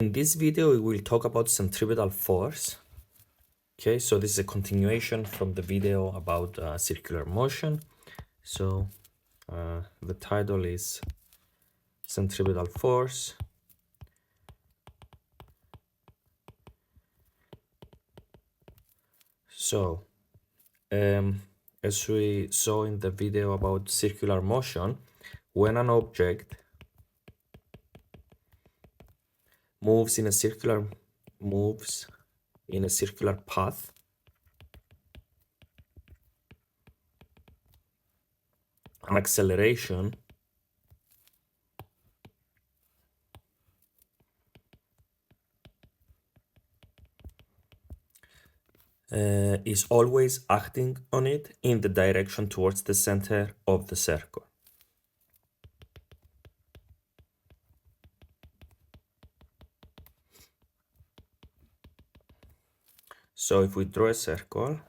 In this video, we will talk about centripetal force. Okay, so this is a continuation from the video about circular motion. So the title is Centripetal Force. So as we saw in the video about circular motion, when an object moves in a circular path, an acceleration is always acting on it in the direction towards the center of the circle. So if we draw a circle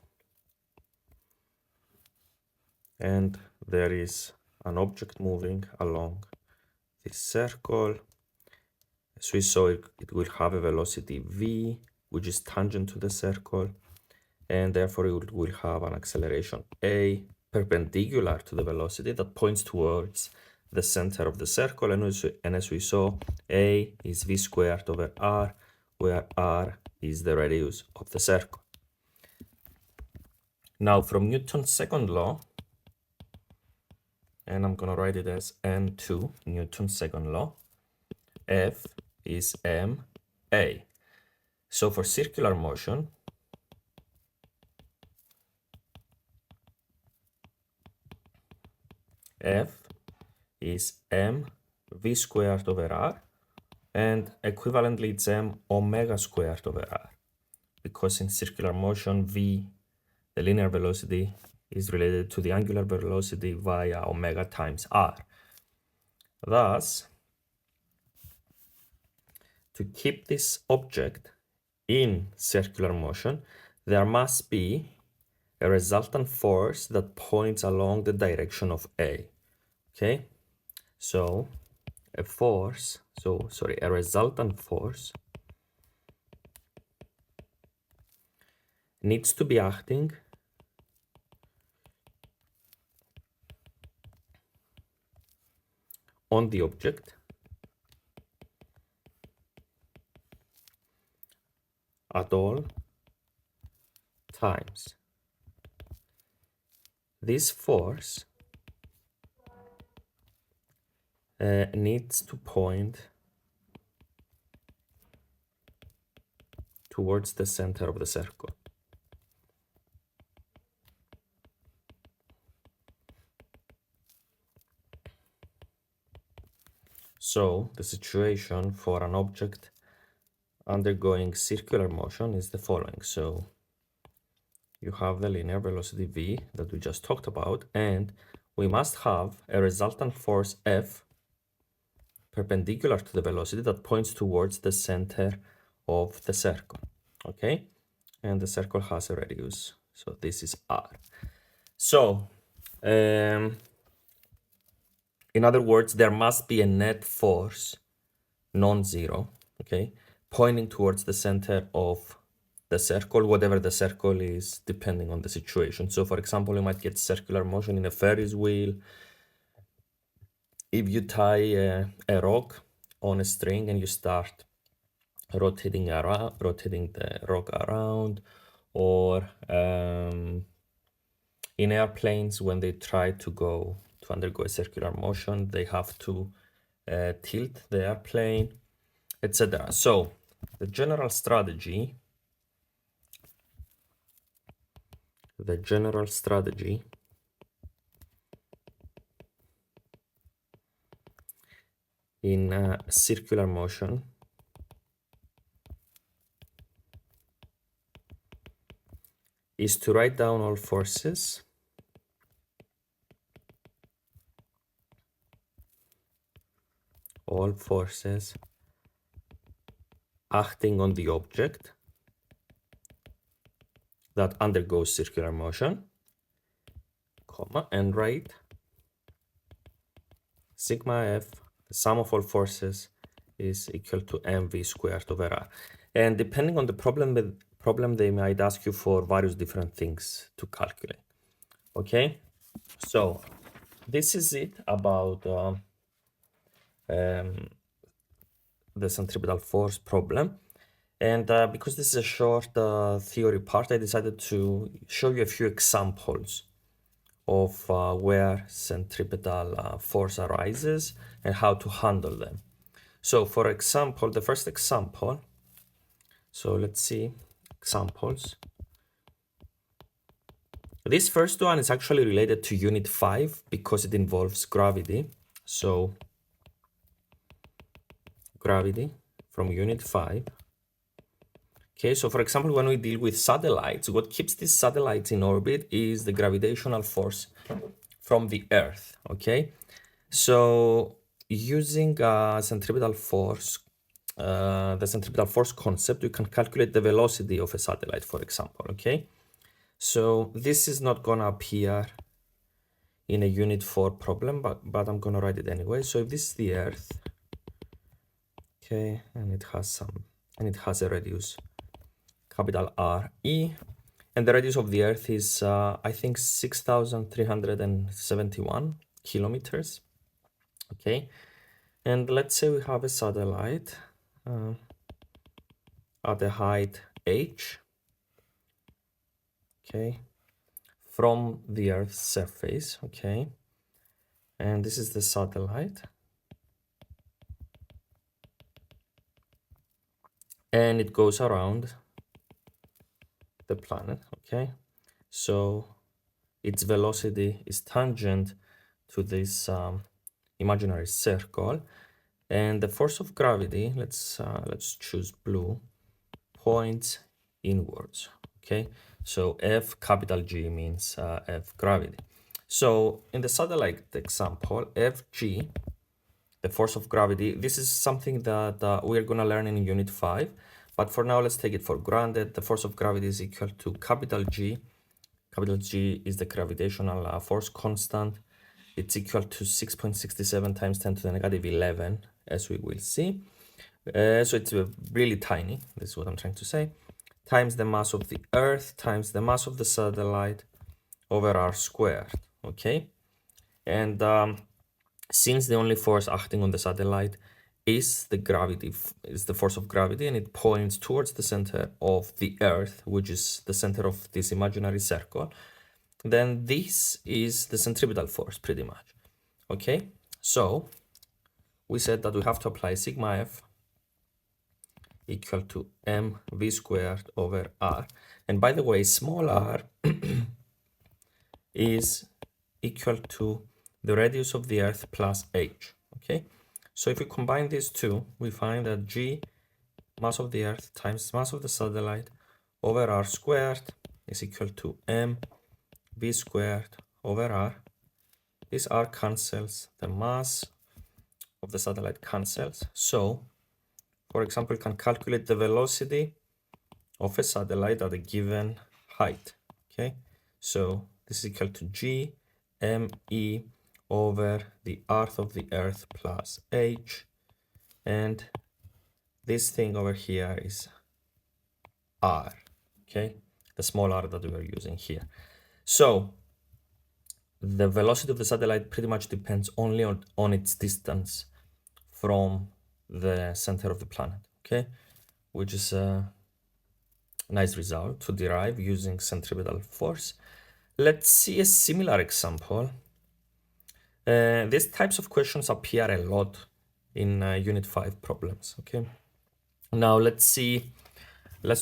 and there is an object moving along this circle, as we saw, it will have a velocity v, which is tangent to the circle, and therefore it will have an acceleration a perpendicular to the velocity that points towards the center of the circle. And as we saw, a is v squared over r, where r is the radius of the circle. Now from Newton's second law, and I'm going to write it as N2, Newton's second law, F is ma. So for circular motion, F is m v squared over r, and equivalently it's m omega squared over r, because in circular motion v, the linear velocity, is related to the angular velocity via omega times r. Thus, to keep this object in circular motion, there must be a resultant force that points along the direction of A. Okay, so a resultant force needs to be acting on the object at all times. This force needs to point towards the center of the circle. So the situation for an object undergoing circular motion is the following. So you have the linear velocity v that we just talked about, and we must have a resultant force F perpendicular to the velocity that points towards the center of the circle. Okay, and the circle has a radius, so this is r. So in other words, there must be a net force, non-zero, okay, pointing towards the center of the circle, whatever the circle is, depending on the situation. So for example, you might get circular motion in a Ferris wheel. If you tie a rock on a string and you start rotating the rock around, or in airplanes, when they try to undergo a circular motion, they have to tilt the airplane, etc. So the general strategy in circular motion is to write down all forces acting on the object that undergoes circular motion, comma, and write sigma F, the sum of all forces is equal to mv squared over r. And depending on the problem, they might ask you for various different things to calculate. Okay, so this is it about the centripetal force problem. And because this is a short theory part, I decided to show you a few examples of where centripetal force arises and how to handle them. So for example, the first example, so let's see examples. This first one is actually related to unit 5 because it involves gravity. So gravity from unit 5. Okay, so for example, when we deal with satellites, what keeps these satellites in orbit is the gravitational force from the Earth. Okay, so using centripetal force, the centripetal force concept, we can calculate the velocity of a satellite, for example. Okay, so this is not gonna appear in a unit 4 problem, but I'm gonna write it anyway. So if this is the Earth, okay, and it has a radius capital R E, and the radius of the Earth is I think 6,371 kilometers. Okay, and let's say we have a satellite at a height h, okay, from the Earth's surface. Okay, and this is the satellite, and it goes around the planet. Okay, so its velocity is tangent to this imaginary circle, and the force of gravity, let's choose blue, points inwards. Okay, so F capital G means F gravity. So in the satellite example, Fg, the force of gravity, this is something that we're gonna learn in unit 5, but for now let's take it for granted. The force of gravity is equal to capital G. Capital G is the gravitational force constant. It's equal to 6.67 times 10 to the negative 11, as we will see. So it's really tiny, this is what I'm trying to say, times the mass of the Earth times the mass of the satellite over r squared. Okay, and since the only force acting on the satellite is the force of gravity, and it points towards the center of the Earth, which is the center of this imaginary circle, then this is the centripetal force pretty much. Okay, so we said that we have to apply sigma F equal to mv squared over r. And by the way, small r is equal to the radius of the Earth plus h. Okay, so if we combine these two, we find that g, mass of the Earth, times mass of the satellite over r squared is equal to mv squared over r. This r cancels, the mass of the satellite cancels. So for example, you can calculate the velocity of a satellite at a given height. Okay, so this is equal to g me over the arc of the Earth plus h, and this thing over here is r. Okay, the small r that we are using here. So the velocity of the satellite pretty much depends only on its distance from the center of the planet. Okay, which is a nice result to derive using centripetal force. Let's see a similar example. These types of questions appear a lot in Unit 5 problems. Okay, now let's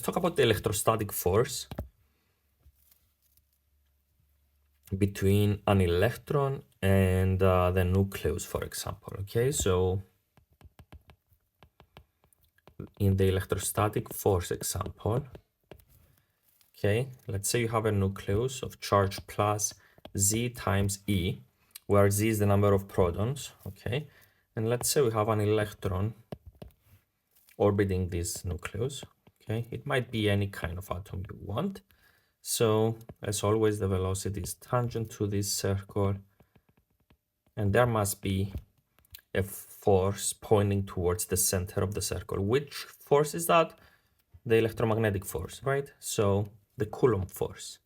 talk about the electrostatic force between an electron and the nucleus, for example. Okay, so in the electrostatic force example, okay, let's say you have a nucleus of charge plus z times e, where z is the number of protons. Okay, and let's say we have an electron orbiting this nucleus. Okay, it might be any kind of atom you want. So as always, the velocity is tangent to this circle, and there must be a force pointing towards the center of the circle. Which force is that? The electromagnetic force, right? So the Coulomb force,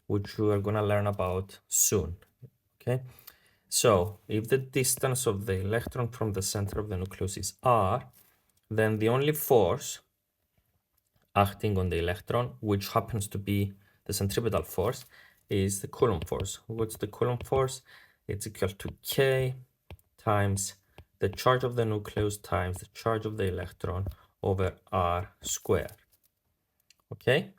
which we are gonna learn about soon, okay? So if the distance of the electron from the center of the nucleus is r, then the only force acting on the electron, which happens to be the centripetal force, is the Coulomb force. What's the Coulomb force? It's equal to K times the charge of the nucleus times the charge of the electron over r squared. Okay?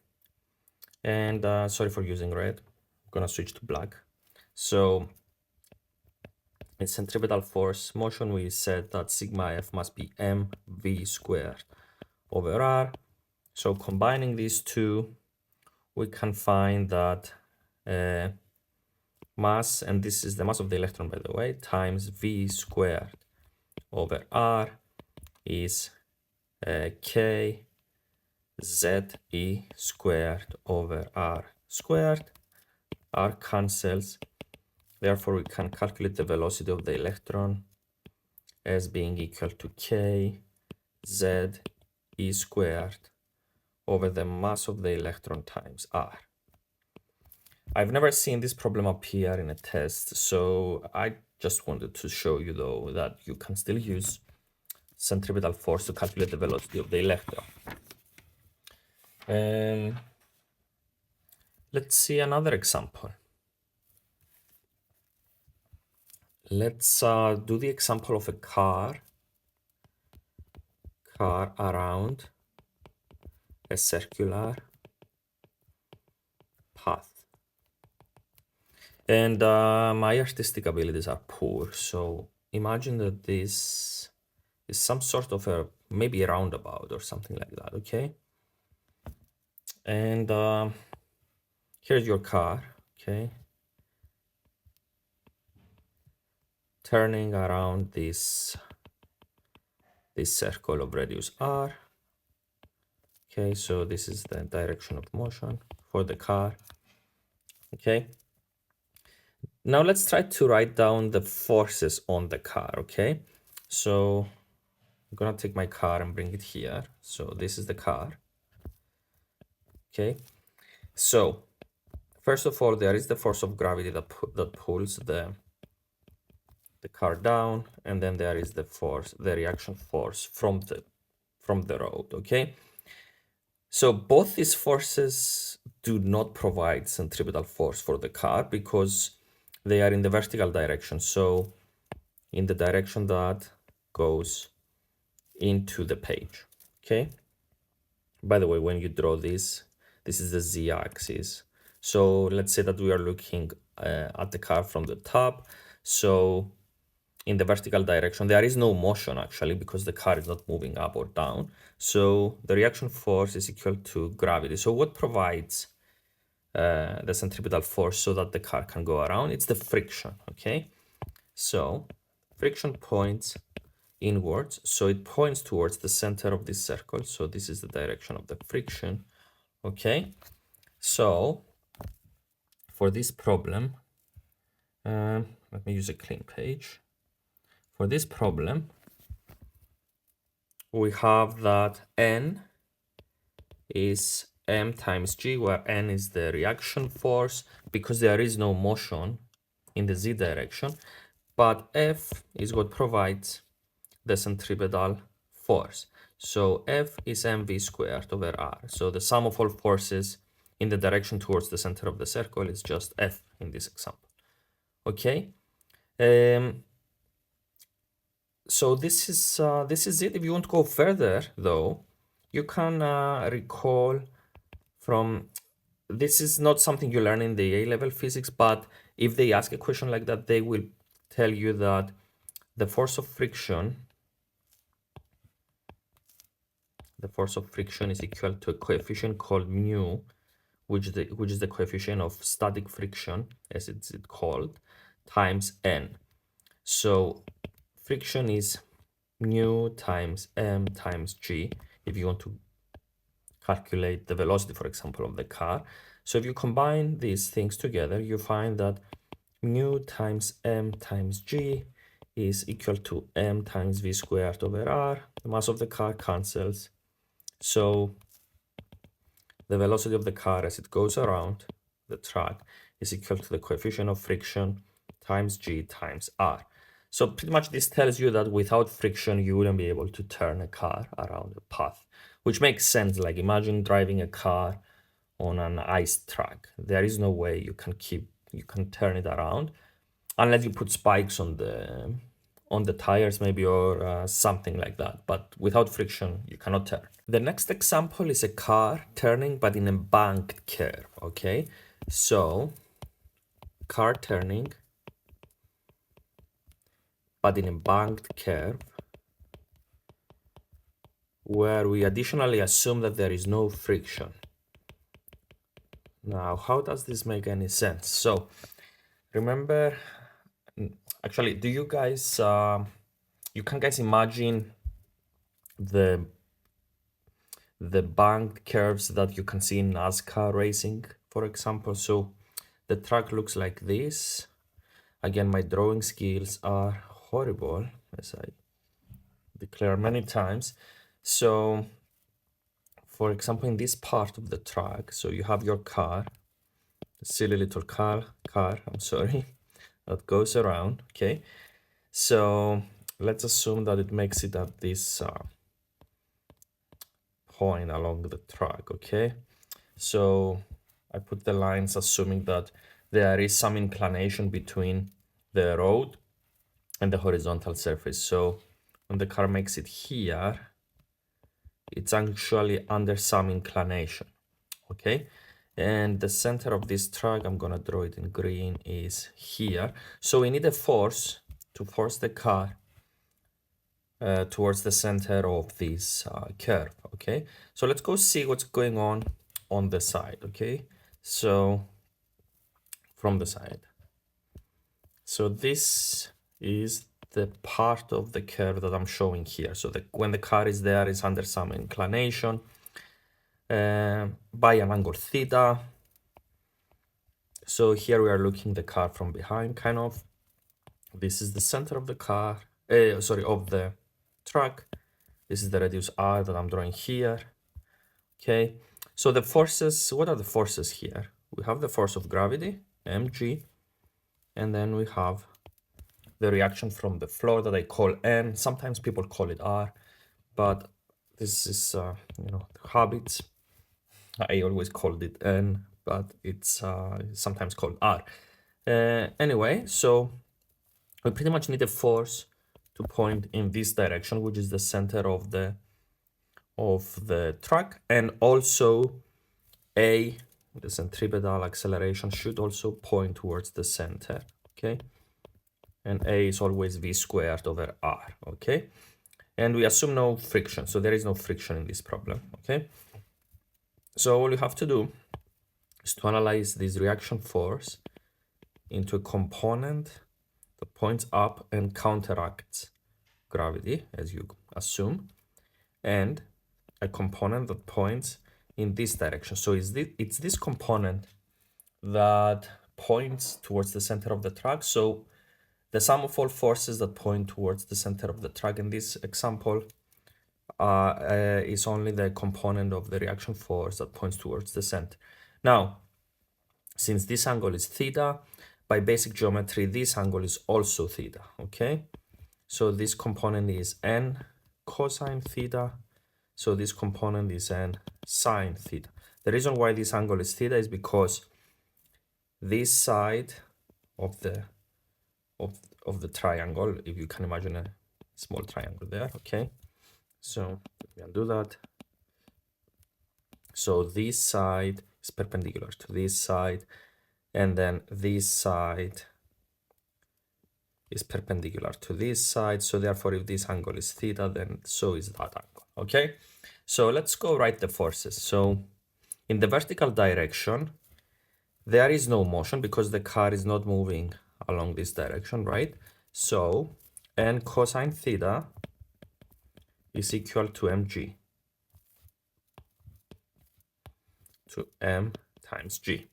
And sorry for using red. I'm gonna switch to black. So in centripetal force motion, we said that sigma f must be mv squared over r. So combining these two, we can find that mass, and this is the mass of the electron, by the way, times v squared over r is k z e squared over r squared. R cancels. Therefore, we can calculate the velocity of the electron as being equal to k z e squared over the mass of the electron times r. I've never seen this problem appear in a test, so I just wanted to show you, though, that you can still use centripetal force to calculate the velocity of the electron. Let's see another example. Let's do the example of a car around a circular path. And my artistic abilities are poor, so imagine that this is some sort of a, maybe a roundabout or something like that, okay? And here's your car, okay? Turning around this circle of radius r. Okay, so this is the direction of motion for the car. Okay. Now let's try to write down the forces on the car, okay? So I'm gonna take my car and bring it here. So this is the car. Okay. So first of all, there is the force of gravity that pulls the car down, and then there is the force, the reaction force from the road, okay? So both these forces do not provide centripetal force for the car because they are in the vertical direction. So in the direction that goes into the page, okay? By the way, when you draw this is the z-axis. So let's say that we are looking at the car from the top. So in the vertical direction, there is no motion actually because the car is not moving up or down. So the reaction force is equal to gravity. So what provides the centripetal force so that the car can go around? It's the friction, okay? So friction points inwards, so it points towards the center of this circle. So this is the direction of the friction, okay? So for this problem, let me use a clean page. For this problem, we have that N is m times g, where N is the reaction force because there is no motion in the z direction, but F is what provides the centripetal force. So F is mv squared over r. So the sum of all forces in the direction towards the center of the circle is just F in this example. Okay. So this is it. If you want to go further, though, you can recall from, this is not something you learn in the A-level physics, but if they ask a question like that, they will tell you that the force of friction is equal to a coefficient called mu, which is the coefficient of static friction, as it's called, times n. So friction is mu times m times g if you want to calculate the velocity, for example, of the car. So if you combine these things together, you find that mu times m times g is equal to m times v squared over r. The mass of the car cancels. So the velocity of the car as it goes around the track is equal to the coefficient of friction times g times r. So pretty much this tells you that without friction, you wouldn't be able to turn a car around a path, which makes sense. Like imagine driving a car on an ice track. There is no way you can turn it around unless you put spikes on the tires maybe, or something like that. But without friction, you cannot turn. The next example is a car turning but in a banked curve, okay? So car turning but in a banked curve where we additionally assume that there is no friction. Now, how does this make any sense? So remember, actually, do you guys, you can guys imagine the banked curves that you can see in NASCAR racing, for example? So the track looks like this. Again, my drawing skills are horrible, as I declare many times. So for example, in this part of the track, so you have your car, a silly little car, I'm sorry, that goes around, okay? So let's assume that it makes it at this point along the track, okay? So I put the lines assuming that there is some inclination between the road and the horizontal surface. So when the car makes it here, it's actually under some inclination, okay? And the center of this track, I'm gonna draw it in green, is here. So we need a force to force the car towards the center of this curve, okay? So let's go see what's going on the side, okay? So from the side. So this is the part of the curve that I'm showing here. So when the car is there, it's under some inclination by an angle theta. So here we are looking the car from behind, kind of. This is the center of the car, of the track. This is the radius r that I'm drawing here. Okay, so the forces, what are the forces here? We have the force of gravity, mg, and then we have the reaction from the floor that I call N. Sometimes people call it R, but this is, habits. I always called it N, but it's sometimes called R. Anyway, so we pretty much need a force to point in this direction, which is the center of the track, and also A, the centripetal acceleration, should also point towards the center, okay? And A is always v squared over r, okay? And we assume no friction, so there is no friction in this problem, okay? So all you have to do is to analyze this reaction force into a component that points up and counteracts gravity, as you assume, and a component that points in this direction. So it's this component that points towards the center of the track. So the sum of all forces that point towards the center of the track in this example is only the component of the reaction force that points towards the center. Now, since this angle is theta, by basic geometry, this angle is also theta, okay? So this component is n cosine theta. So this component is n sine theta. The reason why this angle is theta is because this side of the triangle, if you can imagine a small triangle there, okay? So we can do that. So this side is perpendicular to this side, and then this side is perpendicular to this side. So therefore, if this angle is theta, then so is that angle, okay? So let's go write the forces. So in the vertical direction, there is no motion because the car is not moving along this direction, right? So n cosine theta is equal to mg, to m times g,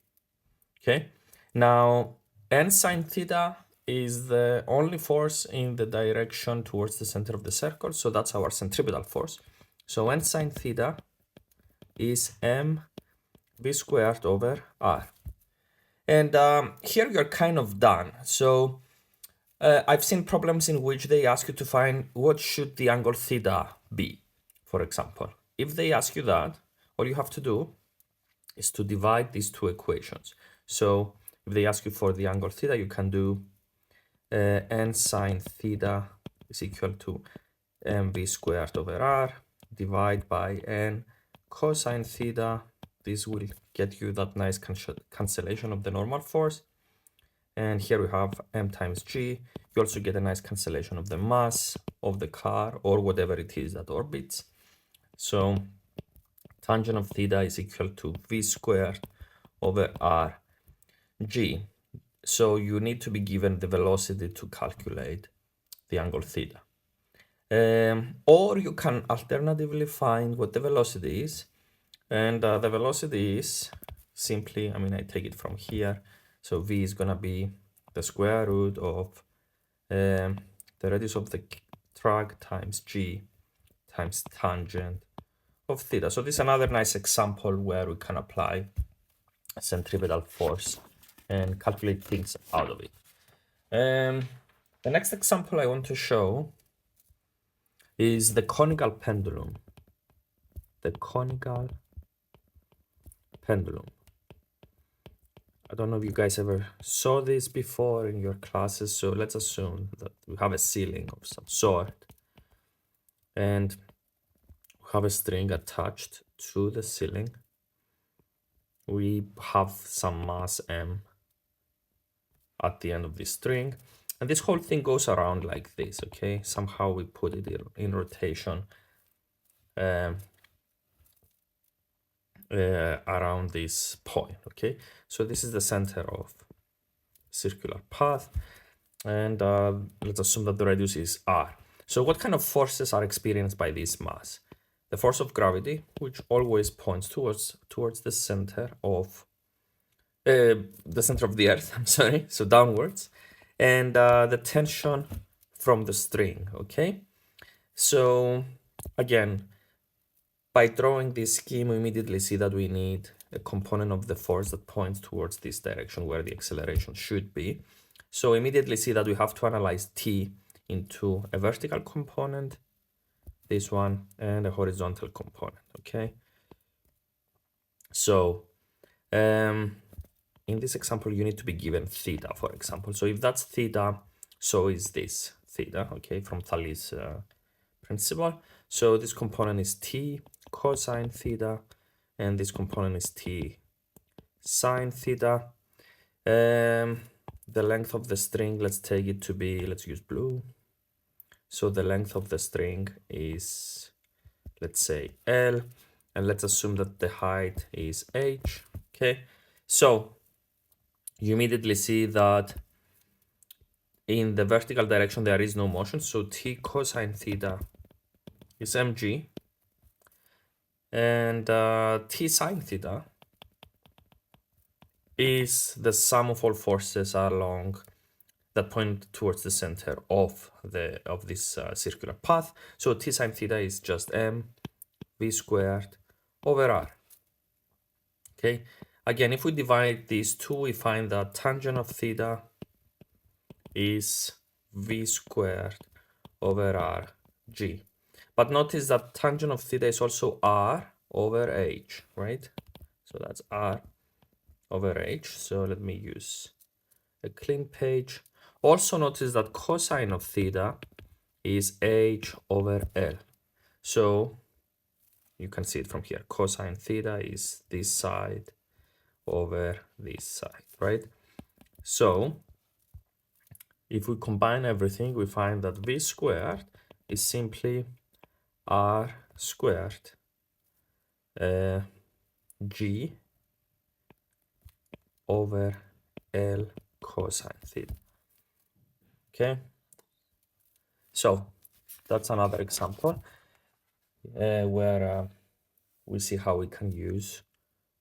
okay? Now, n sine theta is the only force in the direction towards the center of the circle, so that's our centripetal force. So n sine theta is m v squared over r. And here you're kind of done. So I've seen problems in which they ask you to find what should the angle theta be, for example. If they ask you that, all you have to do is to divide these two equations. So if they ask you for the angle theta, you can do n sine theta is equal to mv squared over r, divide by n cosine theta. This will get you that nice cancellation of the normal force. And here we have m times g. You also get a nice cancellation of the mass of the car or whatever it is that orbits. So tangent of theta is equal to v squared over r g. So you need to be given the velocity to calculate the angle theta. Or you can alternatively find what the velocity is. And the velocity is simply, I take it from here. So v is going to be the square root of the radius of the track times g times tangent of theta. So this is another nice example where we can apply centripetal force and calculate things out of it. The next example I want to show is the conical pendulum. The conical pendulum. I don't know if you guys ever saw this before in your classes, so let's assume that we have a ceiling of some sort and we have a string attached to the ceiling. We have some mass m at the end of this string, and this whole thing goes around like this, okay? Somehow we put it in rotation around this point, okay? So this is the center of circular path, and let's assume that the radius is r. So what kind of forces are experienced by this mass? The force of gravity, which always points towards the center of the earth, I'm sorry, so downwards, and the tension from the string, okay? So again, by drawing this scheme, we immediately see that we need a component of the force that points towards this direction where the acceleration should be. So immediately see that we have to analyze T into a vertical component, this one, and a horizontal component, okay? So in this example, you need to be given theta, for example. So if that's theta, so is this theta, okay, from Thales' principle. So this component is T cosine theta, and this component is T sine theta. The length of the string, let's take it to be, let's use blue. So the length of the string is, let's say, L, and let's assume that the height is H, okay? So you immediately see that in the vertical direction there is no motion, so T cosine theta is mg, and T sine theta is the sum of all forces along that point towards the center of this circular path. So T sine theta is just m v squared over r. Okay, again, if we divide these two, we find that tangent of theta is v squared over r g. But notice that tangent of theta is also r over h, right? So that's r over h. So let me use a clean page. Also notice that cosine of theta is h over l. So you can see it from here. Cosine theta is this side over this side, right? So if we combine everything, we find that v squared is simply r squared g over l cosine theta. Okay, so that's another example where we see how we can use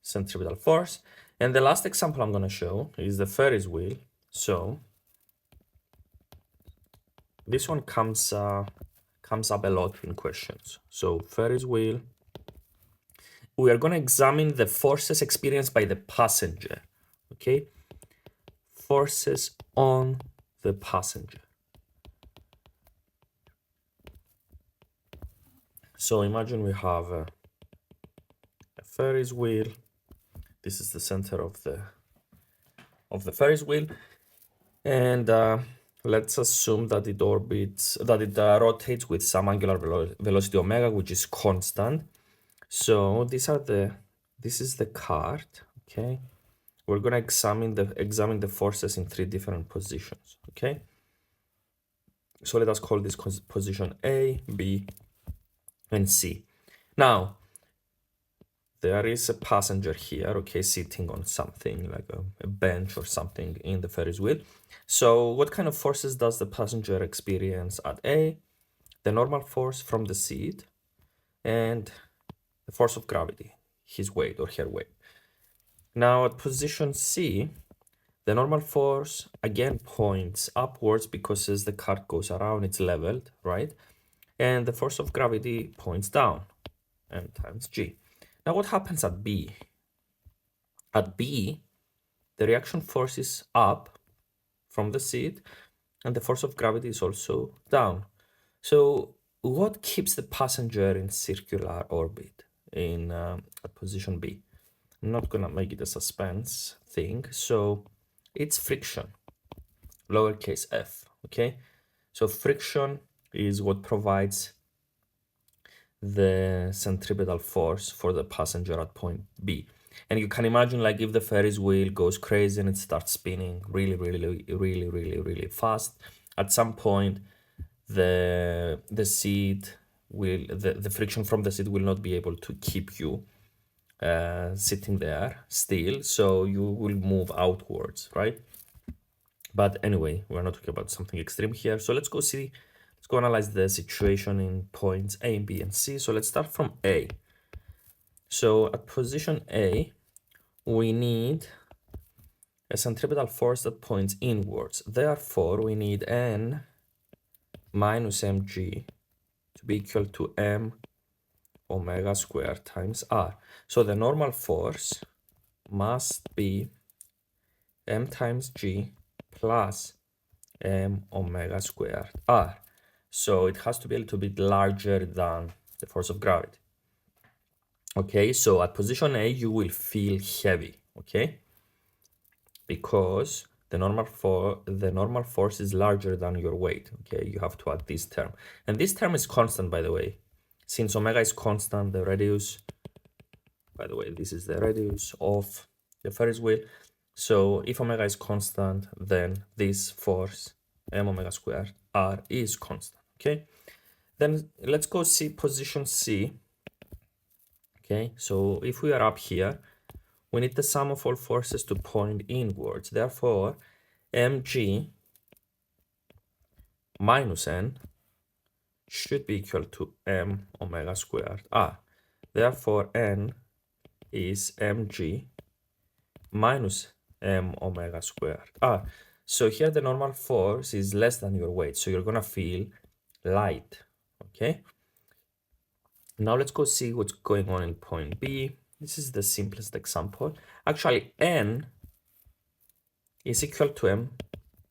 centripetal force. And the last example I'm going to show is the Ferris wheel. So this one comes up a lot in questions. So Ferris wheel, we are going to examine the forces experienced by the passenger, okay? Forces on the passenger. So imagine we have a Ferris wheel. This is the center of the Ferris wheel, and let's assume that it rotates with some angular velocity omega, which is constant. So this is the cart, okay? We're gonna examine the forces in 3 different positions, okay? So let us call this position A, B, and C. Now, there is a passenger here, okay, sitting on something like a bench or something in the Ferris wheel. So what kind of forces does the passenger experience at A? The normal force from the seat and the force of gravity, his weight or her weight. Now at position C, the normal force again points upwards because as the cart goes around, it's leveled, right? And the force of gravity points down, m times g. Now what happens at B? At B, the reaction force is up from the seat and the force of gravity is also down. So what keeps the passenger in circular orbit in at position B? I'm not gonna make it a suspense thing. So it's friction, lowercase f, okay? So friction is what provides the centripetal force for the passenger at point B. And you can imagine, like, if the Ferris wheel goes crazy and it starts spinning really fast, at some point the seat will, the friction from the seat will not be able to keep you sitting there still, so you will move outwards, right? But anyway, we're not talking about something extreme here. So let's go analyze the situation in points A, B, and C. So let's start from A. So at position A, we need a centripetal force that points inwards. Therefore, we need N minus mg to be equal to m omega squared times r. So the normal force must be m times g plus m omega squared r. So it has to be a little bit larger than the force of gravity. Okay, so at position A, you will feel heavy, okay? Because the normal force is larger than your weight, okay? You have to add this term. And this term is constant, by the way. Since omega is constant, the radius, by the way, this is the radius of the Ferris wheel. So if omega is constant, then this force, m omega squared r, is constant, okay? Then let's go see position C. Okay, so if we are up here, we need the sum of all forces to point inwards. Therefore, mg minus n should be equal to m omega squared r. Therefore, n is mg minus m omega squared r. So here the normal force is less than your weight, so you're gonna feel light, okay? Now let's go see what's going on in point B. This is the simplest example. Actually, N is equal to M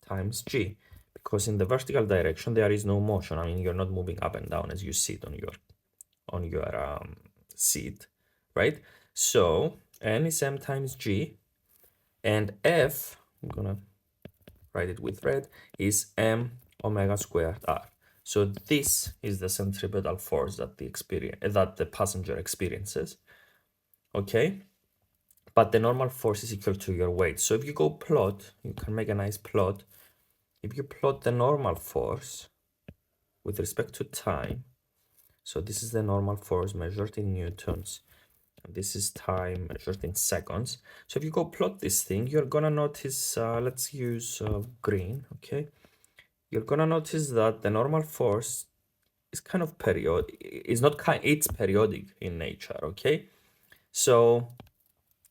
times G, because in the vertical direction there is no motion. I mean, you're not moving up and down as you sit on your seat, right? So N is M times G, and F, I'm gonna write it with red, is M omega squared R. So this is the centripetal force that the passenger experiences, okay? But the normal force is equal to your weight. So if you go plot, you can make a nice plot. If you plot the normal force with respect to time, so this is the normal force measured in newtons, and this is time measured in seconds. So if you go plot this thing, you're gonna notice, let's use green, okay? You're gonna notice that the normal force is kind of periodic. It's periodic in nature, okay? So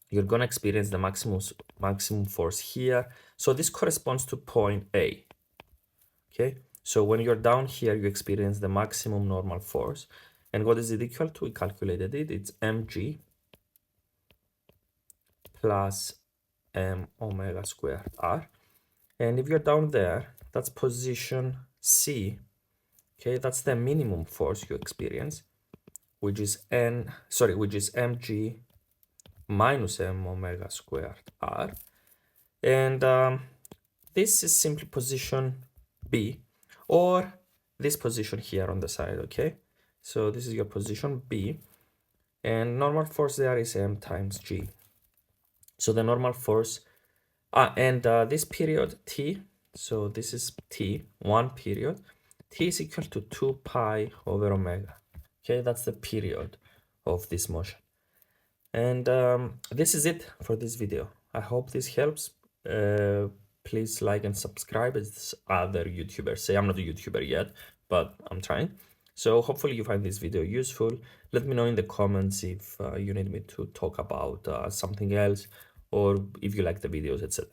you're gonna experience the maximum force here. So this corresponds to point A, okay? So when you're down here, you experience the maximum normal force. And what is it equal to? We calculated it. It's mg plus m omega squared r. And if you're down there, that's position C. Okay, that's the minimum force you experience, which is mg minus m omega squared r. And this is simply position B, or this position here on the side, okay? So this is your position B, and normal force there is m times g. So the normal force, and this period t, so this is t, one period, t is equal to 2 pi over omega. Okay, that's the period of this motion. And this is it for this video. I hope this helps. Please like and subscribe, as other YouTubers say. I'm not a YouTuber yet, but I'm trying. So hopefully you find this video useful. Let me know in the comments if you need me to talk about something else, or if you like the videos, etc.